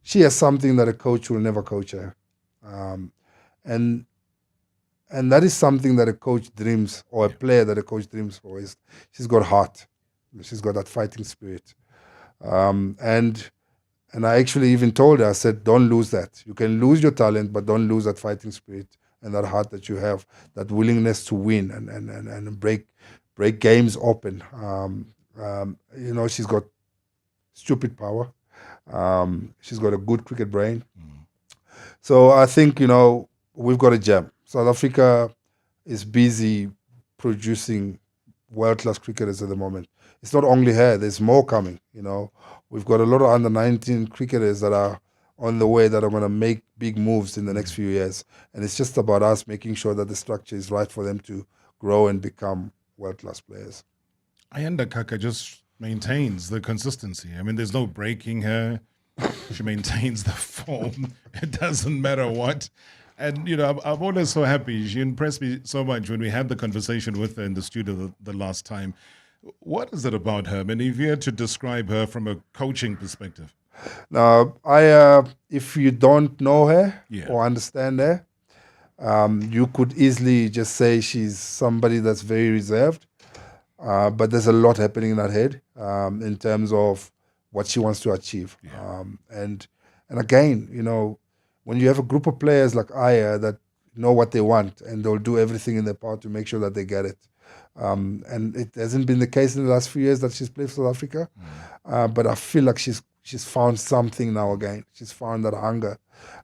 She has something that a coach will never coach her. And that is something that a coach dreams, or a player that a coach dreams for, is she's got heart. She's got that fighting spirit. And I actually even told her, I said, don't lose that. You can lose your talent, but don't lose that fighting spirit and that heart that you have, that willingness to win and break games open. She's got stupid power. She's got a good cricket brain. So I think, we've got a gem. South Africa is busy producing world-class cricketers at the moment. It's not only her, there's more coming, We've got a lot of under-19 cricketers that are on the way that are going to make big moves in the next few years. And it's just about us making sure that the structure is right for them to grow and become world-class players. Ayanda Kaka just maintains the consistency. I mean, there's no breaking her. She maintains the form. It doesn't matter what. And, I'm always so happy. She impressed me so much when we had the conversation with her in the studio the last time. What is it about her? I mean, if you had to describe her from a coaching perspective. Now, if you don't know her or understand her, you could easily just say she's somebody that's very reserved. But there's a lot happening in her head in terms of what she wants to achieve. And again, when you have a group of players like Aya that know what they want and they'll do everything in their power to make sure that they get it. And it hasn't been the case in the last few years that she's played for South Africa. But I feel like she's found something now again. She's found that hunger,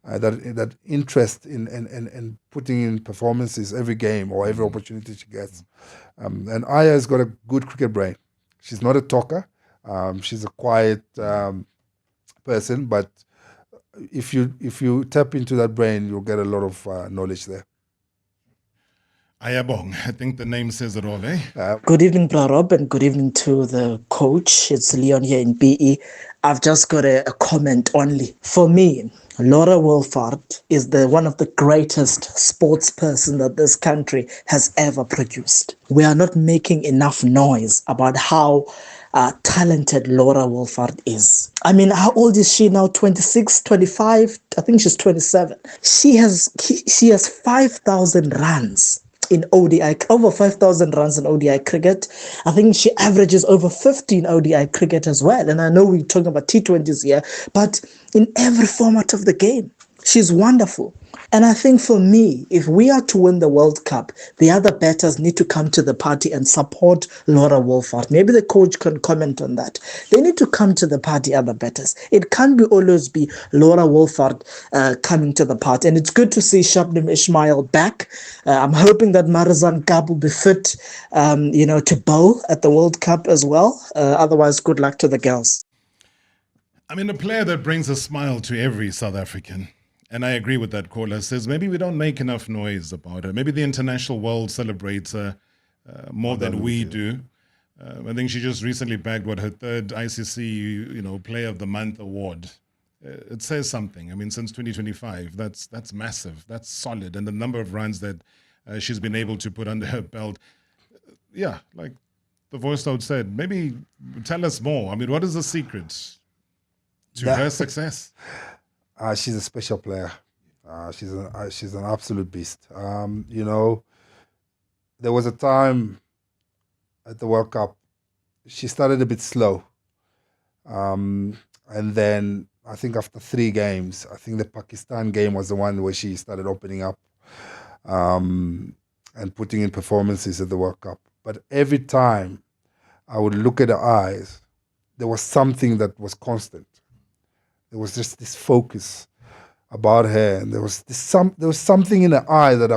that interest in putting in performances every game or every opportunity she gets. And Aya has got a good cricket brain. She's not a talker. She's a quiet person, but if you tap into that brain, you'll get a lot of knowledge there. Ayabong, I think the name says it all, eh? Good evening, Bra Rob, and good evening to the coach. It's Leon here in BE. I've just got a comment only. For me, Laura Wolfhard is one of the greatest sports person that this country has ever produced. We are not making enough noise about how talented Laura Wolfhard is. I mean, how old is she now? 26, 25? I think she's 27. She has 5,000 runs in ODI, over 5,000 runs in ODI cricket. I think she averages over 15 ODI cricket as well. And I know we're talking about T20s here, but in every format of the game, she's wonderful. And I think for me, if we are to win the World Cup, the other batters need to come to the party and support Laura Wolfhard. Maybe the coach can comment on that. They need to come to the party, other batters. It can't always be Laura Wolfhard coming to the party. And it's good to see Shabnim Ismail back. I'm hoping that Marizan Kab will be fit, to bowl at the World Cup as well. Otherwise, good luck to the girls. I mean, a player that brings a smile to every South African. And I agree with that caller. Says maybe we don't make enough noise about her. Maybe the international world celebrates her more than we do. I think she just recently bagged her third ICC, Player of the Month award. It says something. I mean, since 2025, that's massive. That's solid, and the number of runs that she's been able to put under her belt. Yeah, like the voice note said, maybe tell us more. I mean, what is the secret to her success? She's a special player. She's an absolute beast. There was a time at the World Cup, she started a bit slow. And then I think after 3 games, I think the Pakistan game was the one where she started opening up and putting in performances at the World Cup. But every time I would look at her eyes, there was something that was constant. There was just this focus about her, and there was something in her eye that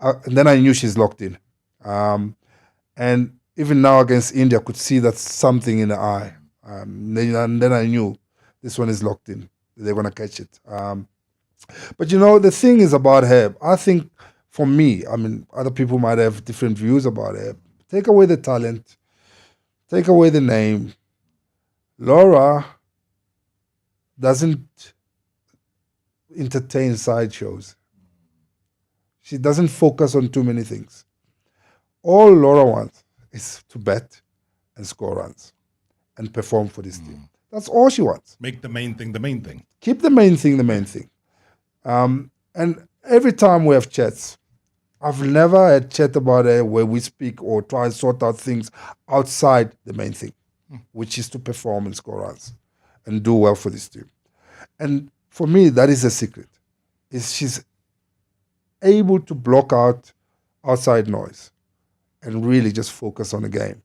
and then I knew she's locked in. And even now against India, I could see that something in her eye. And then I knew this one is locked in. They're going to catch it. But the thing is about her, I think for me, I mean, other people might have different views about her. Take away the talent, take away the name. Laura doesn't entertain sideshows. She doesn't focus on too many things. All Laura wants is to bat and score runs and perform for this team. That's all she wants. Make the main thing the main thing. Keep the main thing the main thing. And every time we have chats, I've never had chat about her where we speak or try and sort out things outside the main thing, which is to perform and score runs and do well for this team. And for me, that is a secret. She's able to block out outside noise and really just focus on the game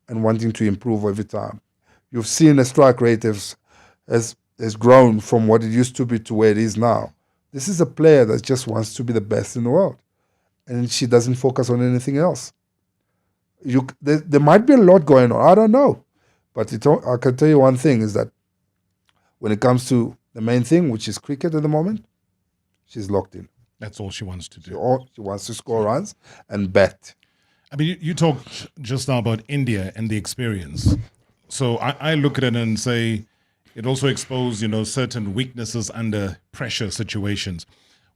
and wanting to improve every time. You've seen the strike rate has grown from what it used to be to where it is now. This is a player that just wants to be the best in the world. And she doesn't focus on anything else. There might be a lot going on. I don't know. But I can tell you one thing is that when it comes to the main thing, which is cricket at the moment, she's locked in. That's all she wants to do. She wants to score runs and bat. I mean, you talked just now about India and the experience. So I look at it and say it also exposed, certain weaknesses under pressure situations.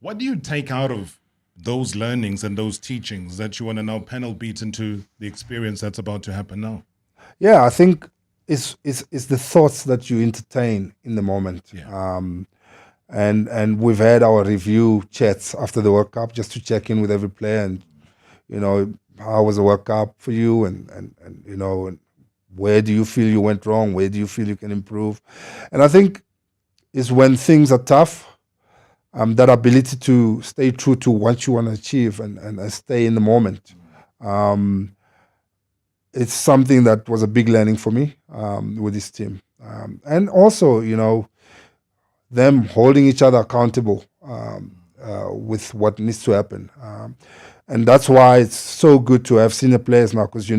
What do you take out of those learnings and those teachings that you want to now panel beat into the experience that's about to happen now? Yeah, I think it's the thoughts that you entertain in the moment. And we've had our review chats after the World Cup just to check in with every player and, how was the World Cup for you and where do you feel you went wrong? Where do you feel you can improve? And I think it's when things are tough, that ability to stay true to what you want to achieve and stay in the moment. It's something that was a big learning for me with this team. And also, them holding each other accountable with what needs to happen. And that's why it's so good to have senior players now, because they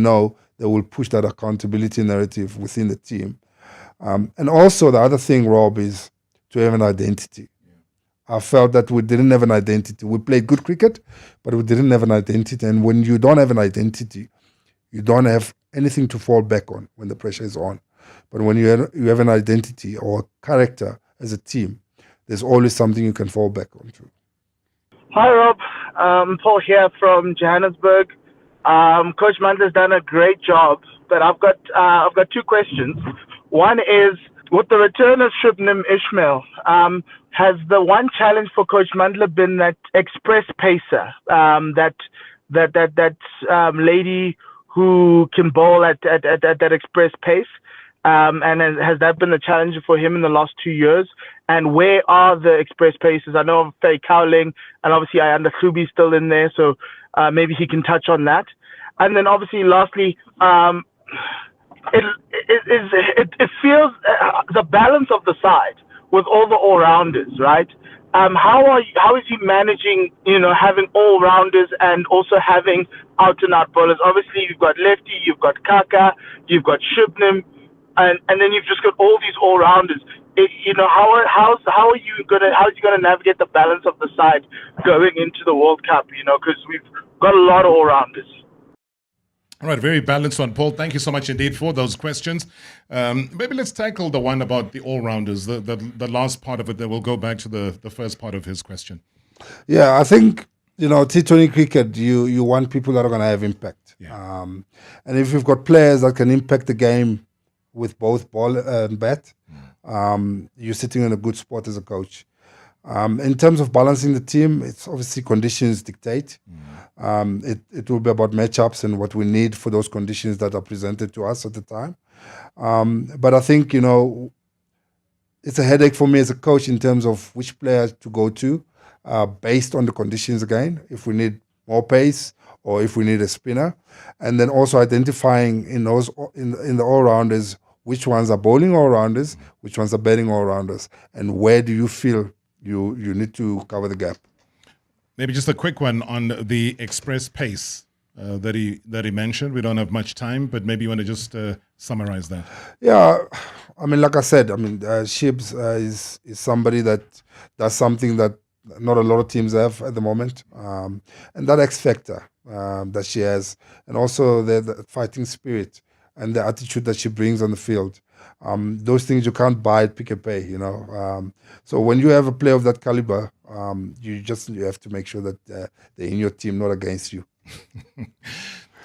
will push that accountability narrative within the team. And also the other thing, Rob, is to have an identity. I felt that we didn't have an identity. We played good cricket, but we didn't have an identity. And when you don't have an identity, you don't have anything to fall back on when the pressure is on. But when you have an identity or a character as a team, there's always something you can fall back onto. Hi, Rob. Paul here from Johannesburg. Coach Mandla's done a great job, but I've got 2 questions. One is, with the return of Shubnam Ismail, has the one challenge for Coach Mandla been that express pacer, that lady who can bowl at that express pace? And has that been a challenge for him in the last 2 years? And where are the express paces? I know of Faye Cowling, and obviously I understand Khubi's still in there, so maybe he can touch on that. And then obviously, lastly, it feels the balance of the side with all the all-rounders, right? How is he managing, having all-rounders and also having out-and-out bowlers? Obviously, you've got Lefty, you've got Kaka, you've got Shubnam, and then you've just got all these all-rounders. How is he gonna navigate the balance of the side going into the World Cup? Because we've got a lot of all-rounders. All right, very balanced one, Paul. Thank you so much indeed for those questions. Maybe let's tackle the one about the all-rounders, the last part of it. Then we'll go back to the first part of his question. Yeah, I think, T20 cricket, you want people that are going to have impact. Yeah. And if you've got players that can impact the game with both ball and bat, you're sitting in a good spot as a coach. In terms of balancing the team, it's obviously conditions dictate. It will be about matchups and what we need for those conditions that are presented to us at the time. But I think, it's a headache for me as a coach in terms of which players to go to based on the conditions again, if we need more pace or if we need a spinner. And then also identifying in the all-rounders, which ones are bowling all-rounders, which ones are batting all-rounders, and where do you feel you need to cover the gap. Maybe just a quick one on the express pace that he mentioned. We don't have much time, but maybe you want to just summarize that. Yeah, like I said, Shibs is somebody that does something that not a lot of teams have at the moment, and that X factor that she has, and also the fighting spirit and the attitude that she brings on the field. Those things you can't buy at Pick and Pay, So when you have a player of that caliber, you have to make sure that they're in your team, not against you.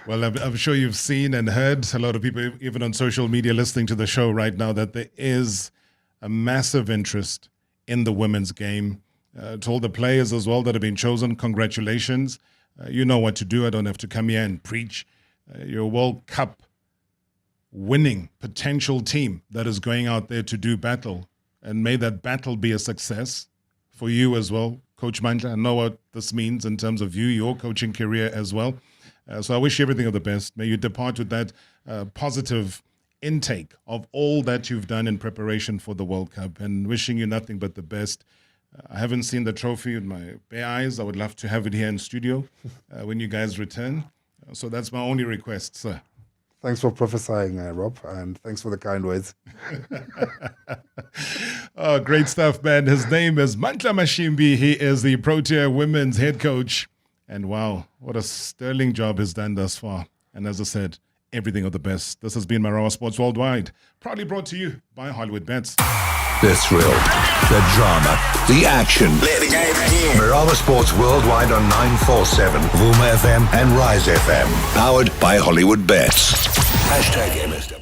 Well, I'm sure you've seen and heard a lot of people, even on social media, listening to the show right now, that there is a massive interest in the women's game. To all the players as well that have been chosen, congratulations. You know what to do. I don't have to come here and preach. You're a World Cup winning potential team that is going out there to do battle, and may that battle be a success for you as well, Coach Mandla. I know what this means in terms of your coaching career as well. So I wish you everything of the best. May you depart with that positive intake of all that you've done in preparation for the World Cup, and wishing you nothing but the best. I haven't seen the trophy with my bare eyes. I would love to have it here in studio when you guys return. So that's my only request, sir. Thanks for prophesying, Rob, and thanks for the kind words. Oh, great stuff, man. His name is Mandla Mashimbi. He is the Protea women's head coach. And wow, what a sterling job he's done thus far. And as I said, everything of the best. This has been Marawa Sports Worldwide, proudly brought to you by Hollywood Bets. The thrill, the drama, the action. Let the game begin. Marawa Sports Worldwide on 947, Vuma FM and Rise FM. Powered by Hollywood Bets. #MSW.